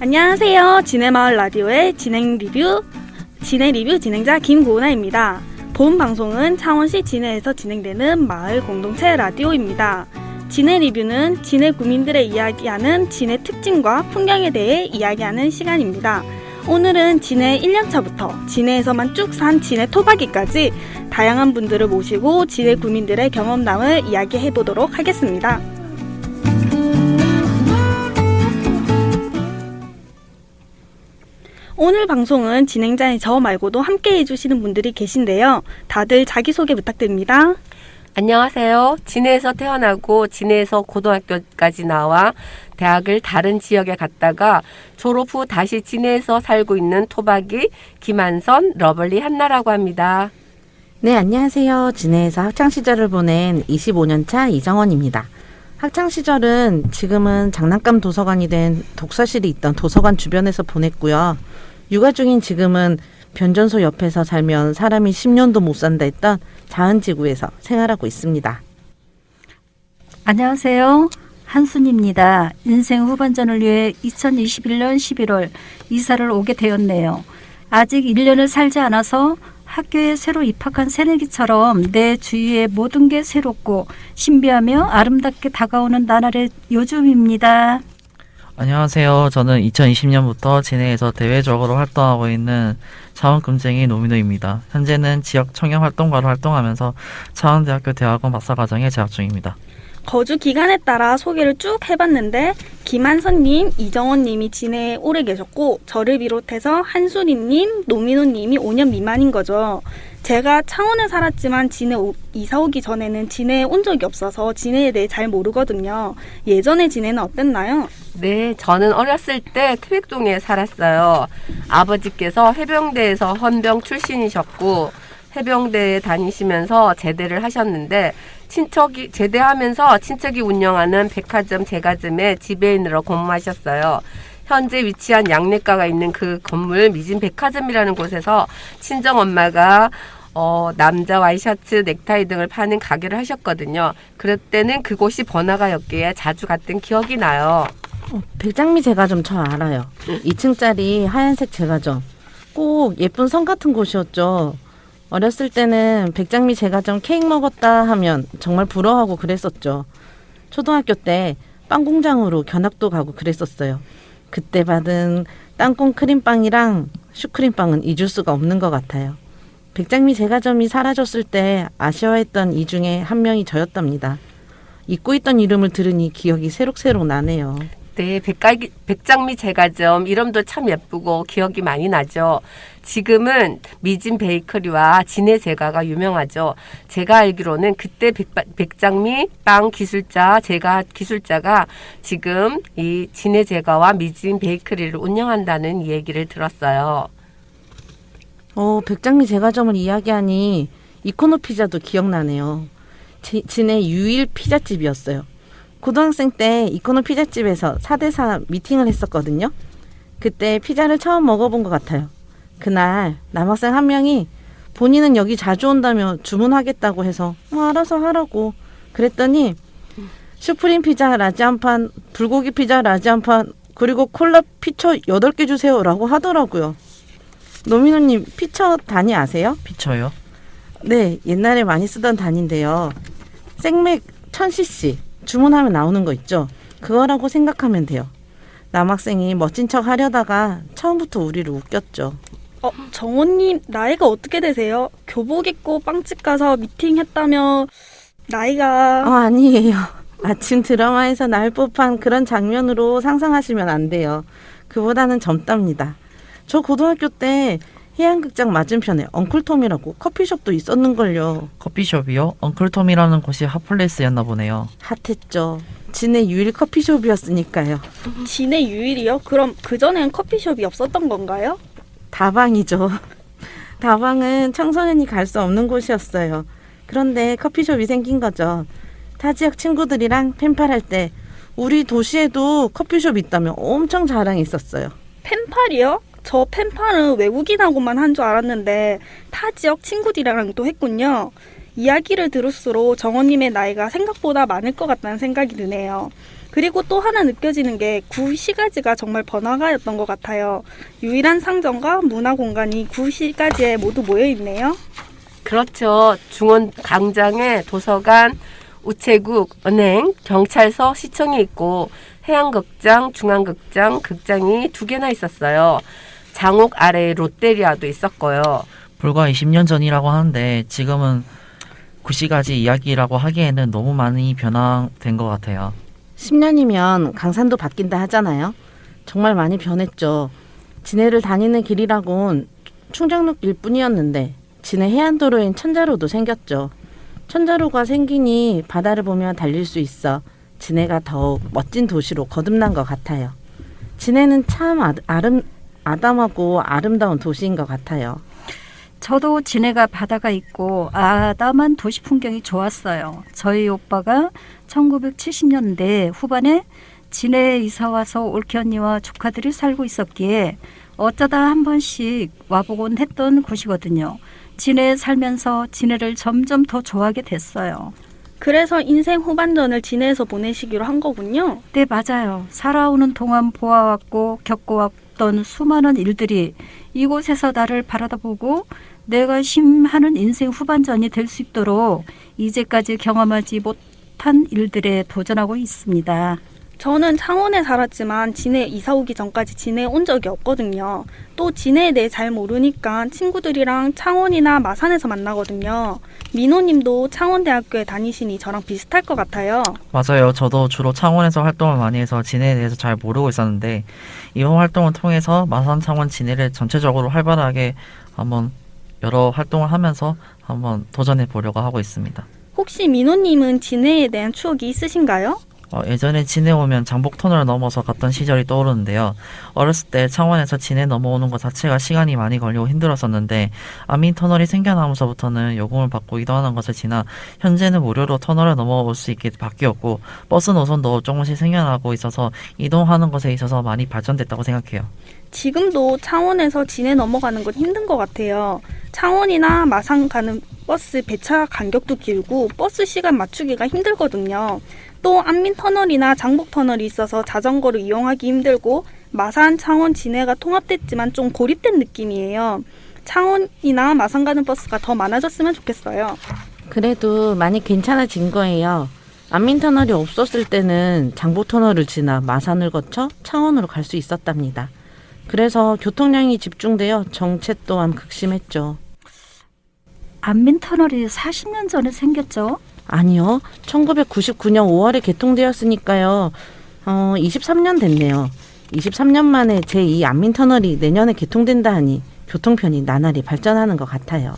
안녕하세요. 진해마을 라디오의 진해 리뷰 진행자 김고은아입니다. 본 방송은 창원시 진해에서 진행되는 마을 공동체 라디오입니다. 진해 리뷰는 진해 구민들의 이야기하는 진해 특징과 풍경에 대해 이야기하는 시간입니다. 오늘은 진해 1년차부터 진해에서만 쭉 산 진해 토박이까지 다양한 분들을 모시고 진해 구민들의 경험담을 이야기해 보도록 하겠습니다. 오늘 방송은 진행자인 저 말고도 함께 해주시는 분들이 계신데요. 다들 자기소개 부탁드립니다. 안녕하세요. 진해에서 태어나고 진해에서 고등학교까지 나와 대학을 다른 지역에 갔다가 졸업 후 다시 진해에서 살고 있는 토박이 김한선, 러블리 한나라고 합니다. 네, 안녕하세요. 진해에서 학창시절을 보낸 25년차 이정원입니다. 학창시절은 지금은 장난감 도서관이 된 독서실이 있던 도서관 주변에서 보냈고요. 육아 중인 지금은 변전소 옆에서 살면 사람이 10년도 못 산다 했던 자은지구에서 생활하고 있습니다. 안녕하세요. 한순입니다. 인생 후반전을 위해 2021년 11월 이사를 오게 되었네요. 아직 1년을 살지 않아서 학교에 새로 입학한 새내기처럼 내 주위의 모든 게 새롭고 신비하며 아름답게 다가오는 나날의 요즘입니다. 안녕하세요. 저는 2020년부터 진해에서 대외적으로 활동하고 있는 차원금쟁이 노민호입니다. 현재는 지역 청년활동가로 활동하면서 차원대학교 대학원 박사과정에 재학 중입니다. 거주 기간에 따라 소개를 쭉 해봤는데 김한선님, 이정원님이 진해에 오래 계셨고 저를 비롯해서 한순이님, 노민호님이 5년 미만인 거죠. 제가 창원에 살았지만 진해 이사 오기 전에는 진해에 온 적이 없어서 진해에 대해 잘 모르거든요. 예전에 진해는 어땠나요? 네, 저는 어렸을 때 태백동에 살았어요. 아버지께서 해병대에서 헌병 출신이셨고 해병대에 다니시면서 제대를 하셨는데 제대하면서 친척이 운영하는 백화점 제과점에 지배인으로 근무하셨어요. 현재 위치한 양내가가 있는 그 건물 미진 백화점이라는 곳에서 친정엄마가 남자 와이셔츠, 넥타이 등을 파는 가게를 하셨거든요. 그럴 때는 그곳이 번화가였기에 자주 갔던 기억이 나요. 백장미 제과점 저 알아요. 2층짜리 하얀색 제과점. 꼭 예쁜 성 같은 곳이었죠. 어렸을 때는 백장미 제과점 케이크 먹었다 하면 정말 부러워하고 그랬었죠. 초등학교 때 빵 공장으로 견학도 가고 그랬었어요. 그때 받은 땅콩 크림빵이랑 슈크림빵은 잊을 수가 없는 것 같아요. 백장미 제과점이 사라졌을 때 아쉬워했던 이 중에 한 명이 저였답니다. 잊고 있던 이름을 들으니 기억이 새록새록 나네요. 네, 백장미 제과점 이름도 참 예쁘고 기억이 많이 나죠. 지금은 미진 베이커리와 진해 제과가 유명하죠. 제가 알기로는 그때 백장미 빵 기술자, 제과 기술자가 지금 이 진해 제과와 미진 베이커리를 운영한다는 얘기를 들었어요. 백장미 제과점을 이야기하니 이코노 피자도 기억나네요. 진해 유일 피자집이었어요. 고등학생 때 이코노 피자집에서 4대4 미팅을 했었거든요. 그때 피자를 처음 먹어본 것 같아요. 그날 남학생 한 명이 본인은 여기 자주 온다며 주문하겠다고 해서 알아서 하라고 그랬더니 슈프림 피자 라지 한 판, 불고기 피자 라지 한 판, 그리고 콜라 피처 8개 주세요 라고 하더라고요. 노민호님 피처 단위 아세요? 피처요? 네, 옛날에 많이 쓰던 단위인데요. 생맥 1000cc 주문하면 나오는 거 있죠? 그거라고 생각하면 돼요. 남학생이 멋진 척 하려다가 처음부터 우리를 웃겼죠. 정원님 나이가 어떻게 되세요? 교복 입고 빵집 가서 미팅했다며 나이가... 아니에요. 아침 드라마에서 날 법한 그런 장면으로 상상하시면 안 돼요. 그보다는 젊답니다. 저 고등학교 때 해양극장 맞은편에 엉클톰이라고 커피숍도 있었는걸요. 커피숍이요? 엉클톰이라는 곳이 핫플레이스였나 보네요. 핫했죠. 진해 유일 커피숍이었으니까요. 진해 유일이요? 그럼 그전엔 커피숍이 없었던 건가요? 다방이죠. 다방은 청소년이 갈 수 없는 곳이었어요. 그런데 커피숍이 생긴 거죠. 타 지역 친구들이랑 펜팔할 때 우리 도시에도 커피숍 있다며 엄청 자랑했었어요. 펜팔이요? 저 펜팔은 외국인하고만 한 줄 알았는데 타 지역 친구들이랑도 했군요. 이야기를 들을수록 정원님의 나이가 생각보다 많을 것 같다는 생각이 드네요. 그리고 또 하나 느껴지는 게 구시가지가 정말 번화가였던 것 같아요. 유일한 상점과 문화공간이 구시가지에 모두 모여있네요. 그렇죠. 중원 광장에 도서관, 우체국, 은행, 경찰서, 시청이 있고 해양극장, 중앙극장, 극장이 2개나 있었어요. 장옥 아래에 롯데리아도 있었고요. 불과 20년 전이라고 하는데 지금은 구시가지 이야기라고 하기에는 너무 많이 변화된 것 같아요. 10년이면 강산도 바뀐다 하잖아요. 정말 많이 변했죠. 진해를 다니는 길이라곤 충정로길 뿐이었는데 진해 해안도로엔 천자로도 생겼죠. 천자로가 생기니 바다를 보며 달릴 수 있어 진해가 더욱 멋진 도시로 거듭난 것 같아요. 진해는 참 아담하고 아름다운 도시인 것 같아요. 저도 진해가 바다가 있고 아담한 도시 풍경이 좋았어요. 저희 오빠가 1970년대 후반에 진해에 이사와서 올케 언니와 조카들이 살고 있었기에 어쩌다 한 번씩 와보곤 했던 곳이거든요. 진해에 살면서 진해를 점점 더 좋아하게 됐어요. 그래서 인생 후반전을 진해에서 보내시기로 한 거군요. 네, 맞아요. 살아오는 동안 보아왔고 겪어왔던 수많은 일들이 이곳에서 나를 바라다보고 내가 심하는 인생 후반전이 될 수 있도록 이제까지 경험하지 못한 일들에 도전하고 있습니다. 저는 창원에 살았지만 진해 이사 오기 전까지 진해에 온 적이 없거든요. 또 진해에 대해 잘 모르니까 친구들이랑 창원이나 마산에서 만나거든요. 민호님도 창원대학교에 다니시니 저랑 비슷할 것 같아요. 맞아요. 저도 주로 창원에서 활동을 많이 해서 진해에 대해서 잘 모르고 있었는데 이번 활동을 통해서 마산, 창원, 진해를 전체적으로 활발하게 한번 여러 활동을 하면서 한번 도전해 보려고 하고 있습니다. 혹시 민호님은 진해에 대한 추억이 있으신가요? 예전에 진해 오면 장복터널을 넘어서 갔던 시절이 떠오르는데요. 어렸을 때 창원에서 진해 넘어오는 것 자체가 시간이 많이 걸리고 힘들었었는데 안민터널이 생겨나면서부터는 요금을 받고 이동하는 것을 지나 현재는 무료로 터널을 넘어올 수 있게 바뀌었고 버스 노선도 조금씩 생겨나고 있어서 이동하는 것에 있어서 많이 발전됐다고 생각해요. 지금도 창원에서 진해 넘어가는 건 힘든 것 같아요. 창원이나 마산 가는 버스 배차 간격도 길고 버스 시간 맞추기가 힘들거든요. 또 안민터널이나 장복터널이 있어서 자전거를 이용하기 힘들고 마산, 창원, 진해가 통합됐지만 좀 고립된 느낌이에요. 창원이나 마산 가는 버스가 더 많아졌으면 좋겠어요. 그래도 많이 괜찮아진 거예요. 안민터널이 없었을 때는 장복터널을 지나 마산을 거쳐 창원으로 갈 수 있었답니다. 그래서 교통량이 집중되어 정체 또한 극심했죠. 안민터널이 40년 전에 생겼죠? 아니요. 1999년 5월에 개통되었으니까요. 23년 됐네요. 23년 만에 제2 안민터널이 내년에 개통된다 하니 교통편이 나날이 발전하는 것 같아요.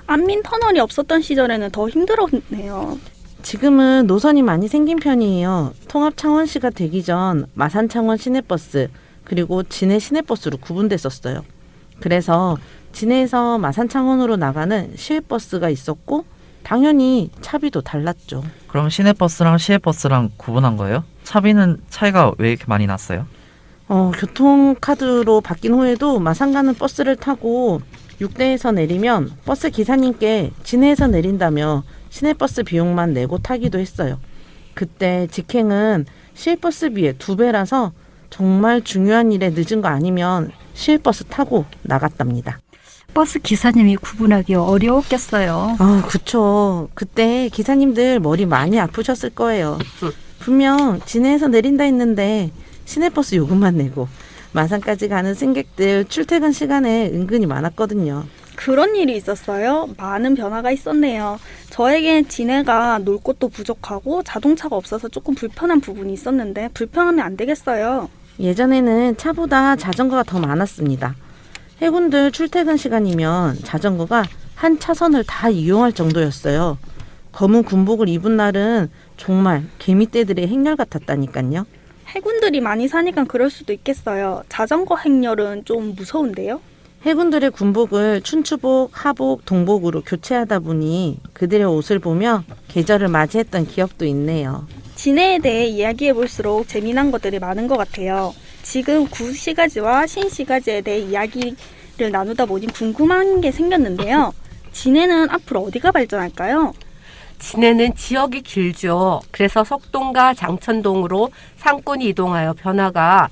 안민터널이 없었던 시절에는 더 힘들었네요. 지금은 노선이 많이 생긴 편이에요. 통합 창원시가 되기 전 마산 창원 시내버스 그리고 진해 시내버스로 구분됐었어요. 그래서 진해에서 마산 창원으로 나가는 시외버스가 있었고 당연히 차비도 달랐죠. 그럼 시내버스랑 시외버스랑 구분한 거예요? 차이가 왜 이렇게 많이 났어요? 교통카드로 바뀐 후에도 마산 가는 버스를 타고 6대에서 내리면 버스 기사님께 진해에서 내린다며 시내버스 비용만 내고 타기도 했어요. 그때 직행은 시외버스비의 2배라서 정말 중요한 일에 늦은 거 아니면 시외버스 타고 나갔답니다. 버스 기사님이 구분하기 어려웠겠어요. 그쵸. 그때 기사님들 머리 많이 아프셨을 거예요. 분명 진해에서 내린다 했는데 시내버스 요금만 내고 마산까지 가는 승객들 출퇴근 시간에 은근히 많았거든요. 그런 일이 있었어요. 많은 변화가 있었네요. 저에겐 진해가 놀 곳도 부족하고 자동차가 없어서 조금 불편한 부분이 있었는데 불편하면 안 되겠어요. 예전에는 차보다 자전거가 더 많았습니다. 해군들 출퇴근 시간이면 자전거가 한 차선을 다 이용할 정도였어요. 검은 군복을 입은 날은 정말 개미떼들의 행렬 같았다니까요. 해군들이 많이 사니까 그럴 수도 있겠어요. 자전거 행렬은 좀 무서운데요? 해군들의 군복을 춘추복, 하복, 동복으로 교체하다 보니 그들의 옷을 보며 계절을 맞이했던 기억도 있네요. 진해에 대해 이야기해볼수록 재미난 것들이 많은 것 같아요. 지금 구시가지와 신시가지에 대해 이야기를 나누다 보니 궁금한 게 생겼는데요. 진해는 앞으로 어디가 발전할까요? 진해는 지역이 길죠. 그래서 석동과 장천동으로 상권이 이동하여 번화가가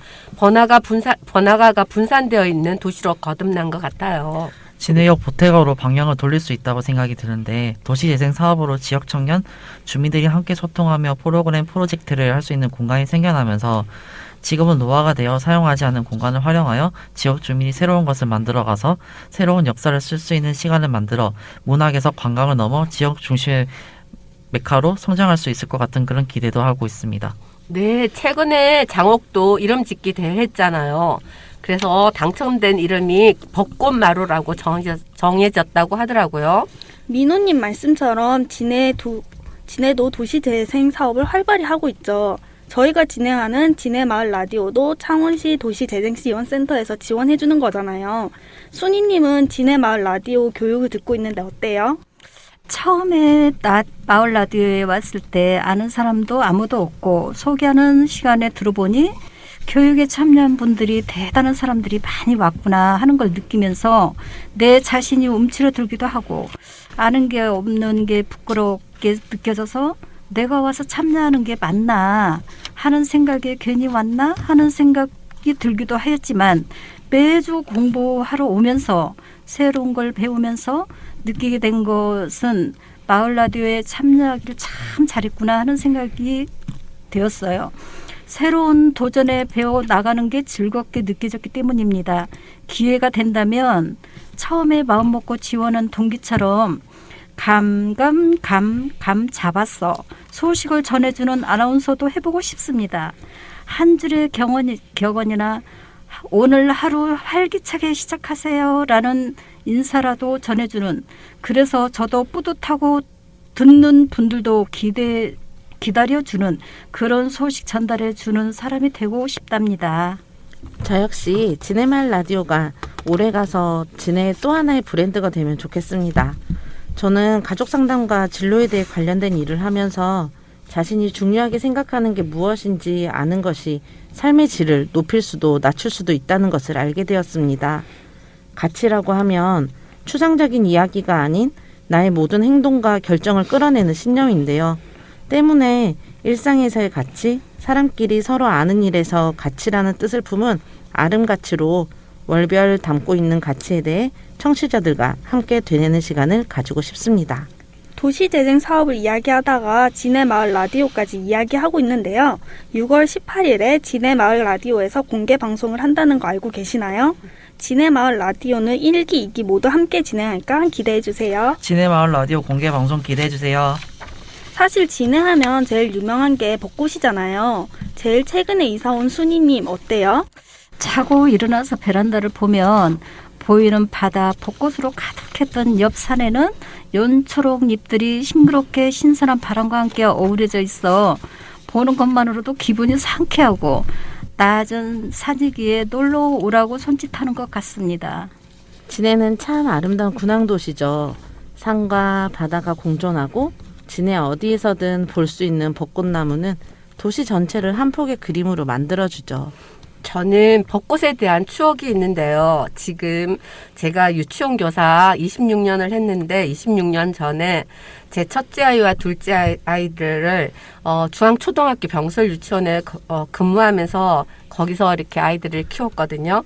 분산되어 있는 도시로 거듭난 것 같아요. 진해역 보태거로 방향을 돌릴 수 있다고 생각이 드는데 도시재생 사업으로 지역 청년, 주민들이 함께 소통하며 프로젝트를 할 수 있는 공간이 생겨나면서 지금은 노화가 되어 사용하지 않는 공간을 활용하여 지역 주민이 새로운 것을 만들어가서 새로운 역사를 쓸 수 있는 시간을 만들어 문학에서 관광을 넘어 지역 중심의 메카로 성장할 수 있을 것 같은 그런 기대도 하고 있습니다. 네, 최근에 장옥도 이름 짓기 대회 했잖아요. 그래서 당첨된 이름이 벚꽃마루라고 정해졌다고 하더라고요. 민호님 말씀처럼 진해도 도시재생 사업을 활발히 하고 있죠. 저희가 진행하는 진해마을 라디오도 창원시 도시재생지원센터에서 지원해주는 거잖아요. 순이님은 진해마을 라디오 교육을 듣고 있는데 어때요? 처음에 마을 라디오에 왔을 때 아는 사람도 아무도 없고 소개하는 시간에 들어보니 교육에 참여한 분들이 대단한 사람들이 많이 왔구나 하는 걸 느끼면서 내 자신이 움츠러들기도 하고 아는 게 없는 게 부끄럽게 느껴져서 내가 와서 참여하는 게 맞나 하는 생각에 괜히 왔나 하는 생각이 들기도 하였지만 매주 공부하러 오면서 새로운 걸 배우면서 느끼게 된 것은 마을 라디오에 참여하기를 참 잘했구나 하는 생각이 되었어요. 새로운 도전에 배워 나가는 게 즐겁게 느껴졌기 때문입니다. 기회가 된다면 처음에 마음먹고 지원한 동기처럼 감 잡았어 소식을 전해주는 아나운서도 해보고 싶습니다. 한 줄의 격언이나 오늘 하루 활기차게 시작하세요 라는 인사라도 전해주는, 그래서 저도 뿌듯하고 듣는 분들도 기다려주는 그런 소식 전달해주는 사람이 되고 싶답니다. 저 역시 진해마을 라디오가 오래가서 진해의 또 하나의 브랜드가 되면 좋겠습니다. 저는 가족 상담과 진로에 대해 관련된 일을 하면서 자신이 중요하게 생각하는 게 무엇인지 아는 것이 삶의 질을 높일 수도 낮출 수도 있다는 것을 알게 되었습니다. 가치라고 하면 추상적인 이야기가 아닌 나의 모든 행동과 결정을 끌어내는 신념인데요. 때문에 일상에서의 가치, 사람끼리 서로 아는 일에서 가치라는 뜻을 품은 아름가치로 월별 담고 있는 가치에 대해 청취자들과 함께 되뇌는 시간을 가지고 싶습니다. 도시재생 사업을 이야기하다가 진해마을 라디오까지 이야기하고 있는데요. 6월 18일에 진해마을 라디오에서 공개 방송을 한다는 거 알고 계시나요? 진해마을 라디오는 1기, 2기 모두 함께 진행할까 기대해주세요. 진해마을 라디오 공개 방송 기대해주세요. 사실 진해하면 제일 유명한 게 벚꽃이잖아요. 제일 최근에 이사온 순이님 어때요? 자고 일어나서 베란다를 보면 보이는 바다 벚꽃으로 가득했던 옆 산에는 연초록 잎들이 싱그럽게 신선한 바람과 함께 어우러져 있어 보는 것만으로도 기분이 상쾌하고 낮은 산이기에 놀러 오라고 손짓하는 것 같습니다. 진해는 참 아름다운 군항도시죠. 산과 바다가 공존하고 진해 어디에서든 볼 수 있는 벚꽃나무는 도시 전체를 한 폭의 그림으로 만들어주죠. 저는 벚꽃에 대한 추억이 있는데요. 지금 제가 유치원 교사 26년을 했는데 26년 전에 제 첫째 아이와 둘째 아이들을 중앙초등학교 병설 유치원에 근무하면서 거기서 이렇게 아이들을 키웠거든요.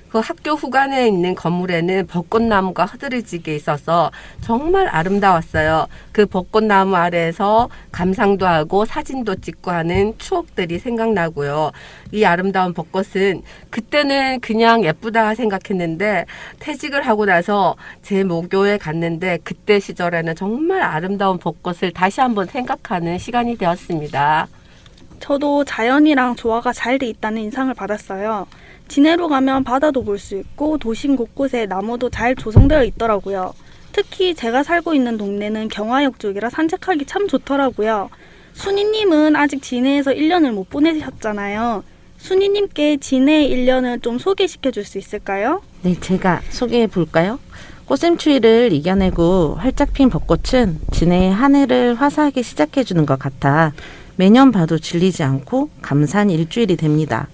그 학교 후관에 있는 건물에는 벚꽃나무가 흐드러지게 있어서 정말 아름다웠어요. 그 벚꽃나무 아래에서 감상도 하고 사진도 찍고 하는 추억들이 생각나고요. 이 아름다운 벚꽃은 그때는 그냥 예쁘다 생각했는데 퇴직을 하고 나서 제 모교에 갔는데 그때 시절에는 정말 아름다운 벚꽃을 다시 한번 생각하는 시간이 되었습니다. 저도 자연이랑 조화가 잘 돼 있다는 인상을 받았어요. 진해로 가면 바다도 볼 수 있고 도심 곳곳에 나무도 잘 조성되어 있더라고요. 특히 제가 살고 있는 동네는 경화역 쪽이라 산책하기 참 좋더라고요. 순이님은 아직 진해에서 1년을 못 보내셨잖아요. 순이님께 진해의 1년을 좀 소개시켜 줄 수 있을까요? 네, 제가 소개해 볼까요? 꽃샘추위를 이겨내고 활짝 핀 벚꽃은 진해의 한 해를 화사하게 시작해 주는 것 같아 매년 봐도 질리지 않고 감사한 일주일이 됩니다.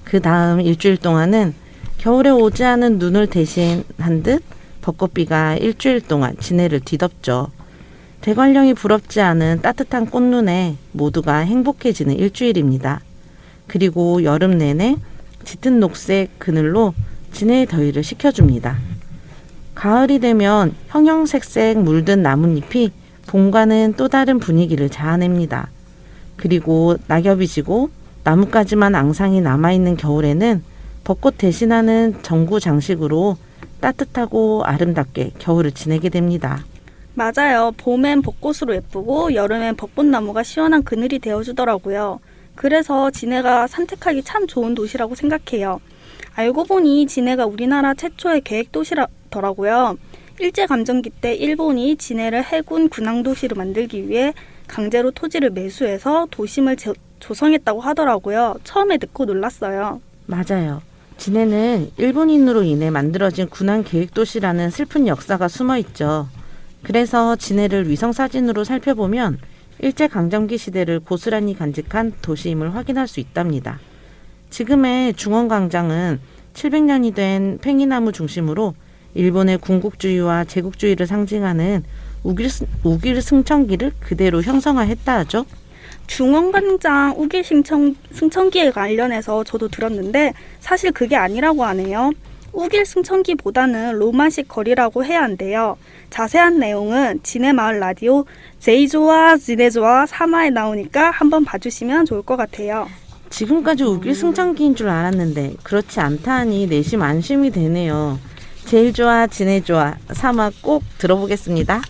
그 다음 일주일 동안은 겨울에 오지 않은 눈을 대신한 듯 벚꽃비가 일주일 동안 진해를 뒤덮죠. 대관령이 부럽지 않은 따뜻한 꽃눈에 모두가 행복해지는 일주일입니다. 그리고 여름 내내 짙은 녹색 그늘로 진해의 더위를 식혀줍니다. 가을이 되면 형형색색 물든 나뭇잎이 봄과는 또 다른 분위기를 자아냅니다. 그리고 낙엽이 지고 나뭇가지만 앙상이 남아있는 겨울에는 벚꽃 대신하는 전구 장식으로 따뜻하고 아름답게 겨울을 지내게 됩니다. 맞아요. 봄엔 벚꽃으로 예쁘고 여름엔 벚꽃나무가 시원한 그늘이 되어주더라고요. 그래서 진해가 산책하기 참 좋은 도시라고 생각해요. 알고 보니 진해가 우리나라 최초의 계획도시더라고요. 일제감정기 때 일본이 진해를 해군 군항도시로 만들기 위해 강제로 토지를 매수해서 도심을 조성했다고 하더라고요. 처음에 듣고 놀랐어요. 맞아요. 진해는 일본인으로 인해 만들어진 군항 계획도시라는 슬픈 역사가 숨어 있죠. 그래서 진해를 위성사진으로 살펴보면 일제강점기 시대를 고스란히 간직한 도시임을 확인할 수 있답니다. 지금의 중원광장은 700년이 된 팽이나무 중심으로 일본의 군국주의와 제국주의를 상징하는 우길 승천기를 그대로 형성화했다 하죠. 중원광장 우길 승천기에 관련해서 저도 들었는데 사실 그게 아니라고 하네요. 우길 승천기보다는 로마식 거리라고 해야 한대요. 자세한 내용은 진해마을 라디오 제이조와 진해조와 3화에 나오니까 한번 봐주시면 좋을 것 같아요. 지금까지 우길 승천기인 줄 알았는데 그렇지 않다 하니 내심 안심이 되네요. 제일 좋아 진해 좋아 3화 꼭 들어보겠습니다.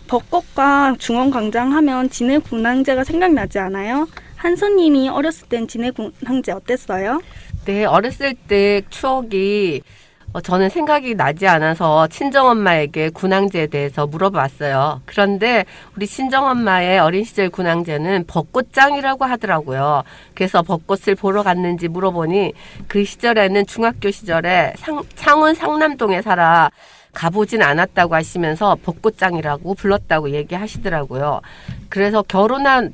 벚꽃과 중원광장 하면 진해군항제가 생각나지 않아요? 한서님이 어렸을 땐 진해군항제 어땠어요? 네, 어렸을 때 추억이 저는 생각이 나지 않아서 친정엄마에게 군항제에 대해서 물어봤어요. 그런데 우리 친정엄마의 어린 시절 군항제는 벚꽃장이라고 하더라고요. 그래서 벚꽃을 보러 갔는지 물어보니 그 시절에는 중학교 시절에 창원 상남동에 살아 가보진 않았다고 하시면서 벚꽃장이라고 불렀다고 얘기하시더라고요. 그래서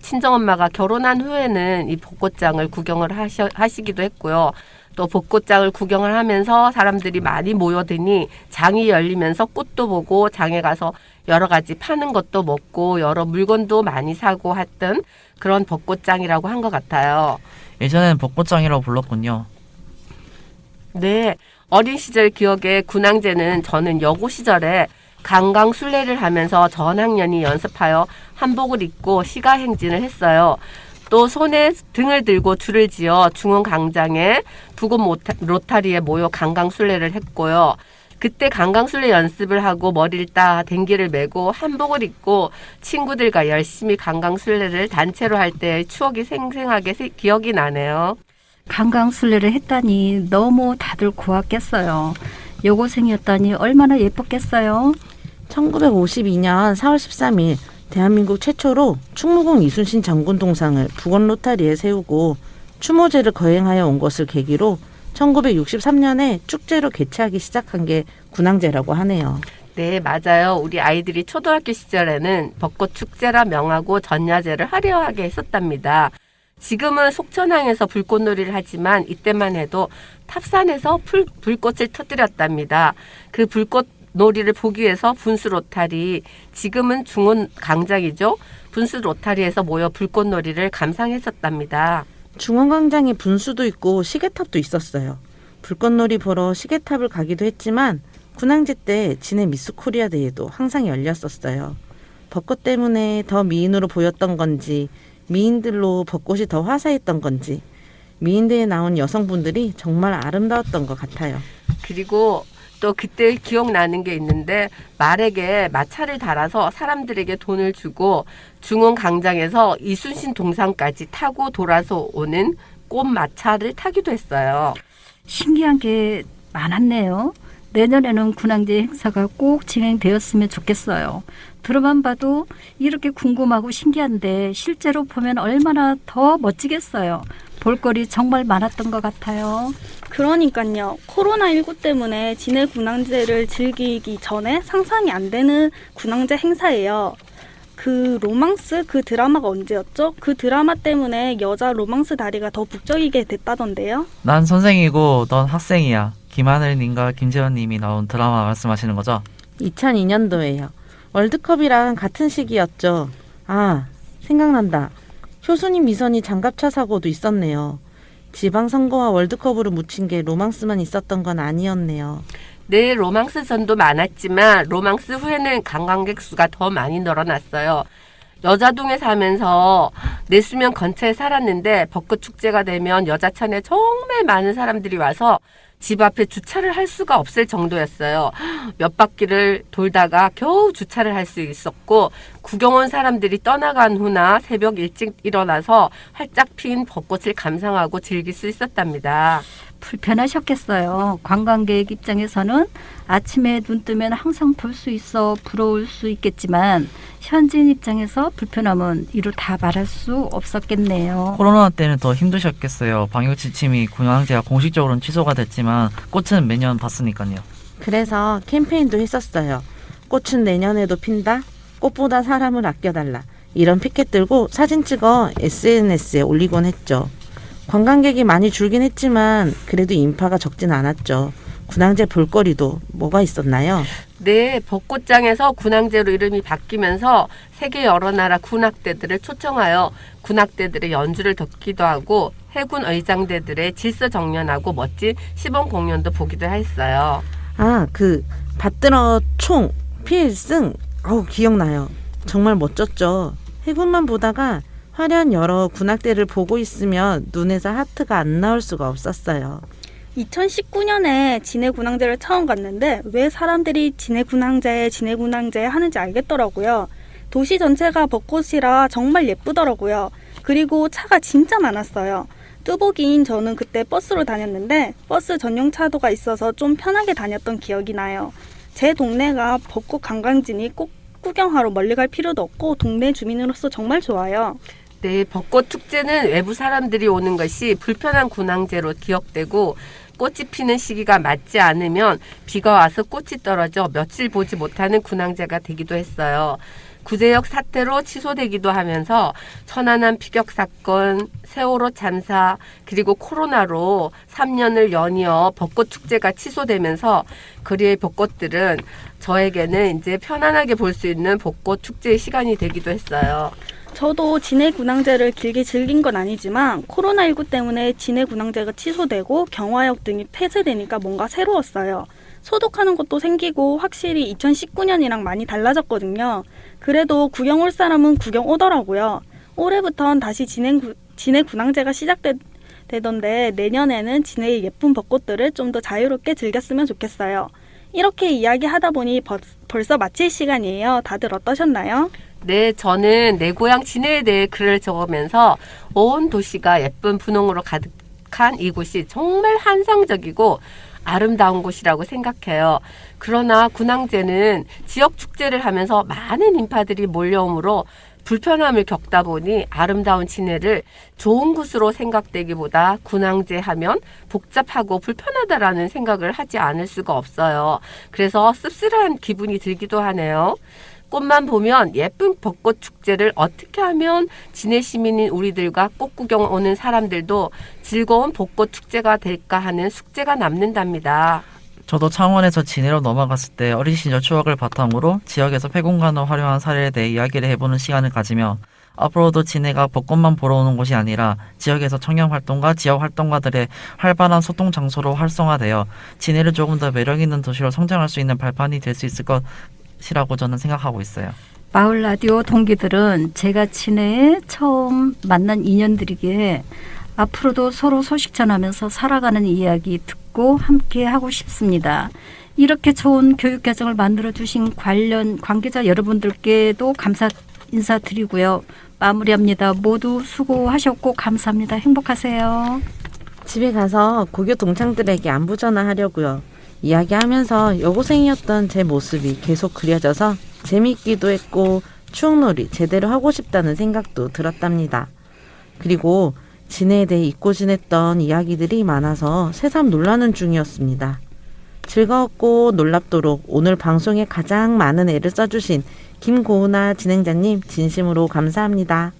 친정엄마가 결혼한 후에는 이 벚꽃장을 구경을 하시기도 했고요. 또 벚꽃장을 구경을 하면서 사람들이 많이 모여드니 장이 열리면서 꽃도 보고 장에 가서 여러 가지 파는 것도 먹고 여러 물건도 많이 사고 했던 그런 벚꽃장이라고 한 것 같아요. 예전엔 벚꽃장이라고 불렀군요. 네, 어린 시절 기억에 군항제는 저는 여고 시절에 강강술래를 하면서 전학년이 연습하여 한복을 입고 시가행진을 했어요. 또 손에 등을 들고 줄을 지어 중원광장에 부곡 로타리에 모여 강강술래를 했고요. 그때 강강술래 연습을 하고 머리를 따 댕기를 메고 한복을 입고 친구들과 열심히 강강술래를 단체로 할 때의 추억이 생생하게 기억이 나네요. 강강술래를 했다니 너무 다들 고왔겠어요. 여고생이었다니 얼마나 예뻤겠어요. 1952년 4월 13일 대한민국 최초로 충무공 이순신 장군 동상을 부곡 로타리에 세우고 추모제를 거행하여 온 것을 계기로 1963년에 축제로 개최하기 시작한 게 군항제라고 하네요. 네, 맞아요. 우리 아이들이 초등학교 시절에는 벚꽃 축제라 명하고 전야제를 화려하게 했었답니다. 지금은 속천항에서 불꽃놀이를 하지만 이때만 해도 탑산에서 불꽃을 터뜨렸답니다. 그 불꽃놀이를 보기 위해서 분수 로타리, 지금은 중원 광장이죠. 분수 로타리에서 모여 불꽃놀이를 감상했었답니다. 중원광장에 분수도 있고 시계탑도 있었어요. 불꽃놀이 보러 시계탑을 가기도 했지만 군항제 때 진해 미스 코리아 대회도 항상 열렸었어요. 벚꽃 때문에 더 미인으로 보였던 건지 미인들로 벚꽃이 더 화사했던 건지 미인대에 나온 여성분들이 정말 아름다웠던 것 같아요. 그리고 또 그때 기억나는 게 있는데 말에게 마차를 달아서 사람들에게 돈을 주고 중원광장에서 이순신 동상까지 타고 돌아서 오는 꽃마차를 타기도 했어요. 신기한 게 많았네요. 내년에는 군항제 행사가 꼭 진행되었으면 좋겠어요. 들어만 봐도 이렇게 궁금하고 신기한데 실제로 보면 얼마나 더 멋지겠어요. 볼거리 정말 많았던 것 같아요. 그러니까요. 코로나19 때문에 진해 군항제를 즐기기 전에 상상이 안 되는 군항제 행사예요. 그 로망스 그 드라마가 언제였죠? 그 드라마 때문에 여자 로망스 다리가 더 북적이게 됐다던데요. 난 선생이고 넌 학생이야. 김하늘님과 김재현님이 나온 드라마 말씀하시는 거죠? 2002년도에요. 월드컵이랑 같은 시기였죠. 아, 생각난다. 효순이 미선이 장갑차 사고도 있었네요. 지방선거와 월드컵으로 묻힌 게 로망스만 있었던 건 아니었네요. 네, 로망스전도 많았지만 로망스 후에는 관광객 수가 더 많이 늘어났어요. 여자동에 사면서 내수면 근처에 살았는데 벚꽃 축제가 되면 여자천에 정말 많은 사람들이 와서 집 앞에 주차를 할 수가 없을 정도였어요. 몇 바퀴를 돌다가 겨우 주차를 할 수 있었고 구경 온 사람들이 떠나간 후나 새벽 일찍 일어나서 활짝 핀 벚꽃을 감상하고 즐길 수 있었답니다. 불편하셨겠어요. 관광객 입장에서는 아침에 눈 뜨면 항상 볼 수 있어 부러울 수 있겠지만 현지인 입장에서 불편함은 이루 다 말할 수 없었겠네요. 코로나 때는 더 힘드셨겠어요. 방역 지침이 군항제가 공식적으로는 취소가 됐지만 꽃은 매년 봤으니까요. 그래서 캠페인도 했었어요. 꽃은 내년에도 핀다. 꽃보다 사람을 아껴달라. 이런 피켓 들고 사진 찍어 SNS에 올리곤 했죠. 관광객이 많이 줄긴 했지만 그래도 인파가 적진 않았죠. 군항제 볼거리도 뭐가 있었나요? 네, 벚꽃장에서 군항제로 이름이 바뀌면서 세계 여러 나라 군악대들을 초청하여 군악대들의 연주를 듣기도 하고 해군 의장대들의 질서정연하고 멋진 시범 공연도 보기도 했어요. 아, 받들어 총, 필승. 기억나요. 정말 멋졌죠. 해군만 보다가 화려한 여러 군악대를 보고 있으면 눈에서 하트가 안 나올 수가 없었어요. 2019년에 진해군항제를 처음 갔는데 왜 사람들이 진해군항제 하는지 알겠더라고요. 도시 전체가 벚꽃이라 정말 예쁘더라고요. 그리고 차가 진짜 많았어요. 뚜벅이인 저는 그때 버스로 다녔는데 버스 전용 차도가 있어서 좀 편하게 다녔던 기억이 나요. 제 동네가 벚꽃 관광지니 꼭 구경하러 멀리 갈 필요도 없고 동네 주민으로서 정말 좋아요. 네, 벚꽃 축제는 외부 사람들이 오는 것이 불편한 군항제로 기억되고 꽃이 피는 시기가 맞지 않으면 비가 와서 꽃이 떨어져 며칠 보지 못하는 군항제가 되기도 했어요. 구제역 사태로 취소되기도 하면서 천안함 피격 사건, 세월호 참사, 그리고 코로나로 3년을 연이어 벚꽃 축제가 취소되면서 거리의 벚꽃들은 저에게는 이제 편안하게 볼 수 있는 벚꽃 축제의 시간이 되기도 했어요. 저도 진해군항제를 길게 즐긴 건 아니지만 코로나19 때문에 진해군항제가 취소되고 경화역 등이 폐쇄되니까 뭔가 새로웠어요. 소독하는 것도 생기고 확실히 2019년이랑 많이 달라졌거든요. 그래도 구경 올 사람은 구경 오더라고요. 올해부턴 다시 진해군항제가 시작되던데 내년에는 진해의 예쁜 벚꽃들을 좀 더 자유롭게 즐겼으면 좋겠어요. 이렇게 이야기하다 보니 벌써 마칠 시간이에요. 다들 어떠셨나요? 네, 저는 내 고향 진해에 대해 글을 적으면서 온 도시가 예쁜 분홍으로 가득한 이곳이 정말 환상적이고 아름다운 곳이라고 생각해요. 그러나 군항제는 지역 축제를 하면서 많은 인파들이 몰려오므로 불편함을 겪다 보니 아름다운 진해를 좋은 곳으로 생각되기보다 군항제 하면 복잡하고 불편하다라는 생각을 하지 않을 수가 없어요. 그래서 씁쓸한 기분이 들기도 하네요. 꽃만 보면 예쁜 벚꽃 축제를 어떻게 하면 진해 시민인 우리들과 꽃 구경 오는 사람들도 즐거운 벚꽃 축제가 될까 하는 숙제가 남는답니다. 저도 창원에서 진해로 넘어갔을 때 어린 시절 추억을 바탕으로 지역에서 폐공간을 활용한 사례에 대해 이야기를 해보는 시간을 가지며 앞으로도 진해가 벚꽃만 보러 오는 곳이 아니라 지역에서 청년활동과 지역활동가들의 활발한 소통 장소로 활성화되어 진해를 조금 더 매력있는 도시로 성장할 수 있는 발판이 될 수 있을 것이라고 저는 생각하고 있어요. 마을 라디오 동기들은 제가 진해에 처음 만난 인연들이기에 앞으로도 서로 소식 전하면서 살아가는 이야기 듣고 함께 하고 싶습니다. 이렇게 좋은 교육 과정을 만들어주신 관련 관계자 여러분들께도 감사 인사드리고요. 마무리합니다. 모두 수고하셨고 감사합니다. 행복하세요. 집에 가서 고교 동창들에게 안부 전화하려고요. 이야기하면서 여고생이었던 제 모습이 계속 그려져서 재미있기도 했고 추억놀이 제대로 하고 싶다는 생각도 들었답니다. 그리고 진해에 대해 잊고 지냈던 이야기들이 많아서 새삼 놀라는 중이었습니다. 즐거웠고 놀랍도록 오늘 방송에 가장 많은 애를 써주신 김고은아 진행자님 진심으로 감사합니다.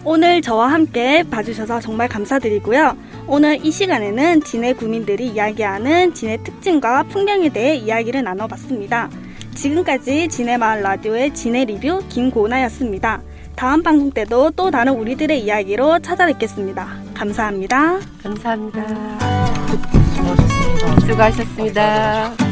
오늘 저와 함께 봐주셔서 정말 감사드리고요. 오늘 이 시간에는 진해 구민들이 이야기하는 진해 특징과 풍경에 대해 이야기를 나눠봤습니다. 지금까지 진해마을 라디오의 진해 리뷰 김고은아였습니다. 다음 방송 때도 또 다른 우리들의 이야기로 찾아뵙겠습니다. 감사합니다. 감사합니다. 수고하셨습니다. 수고하셨습니다.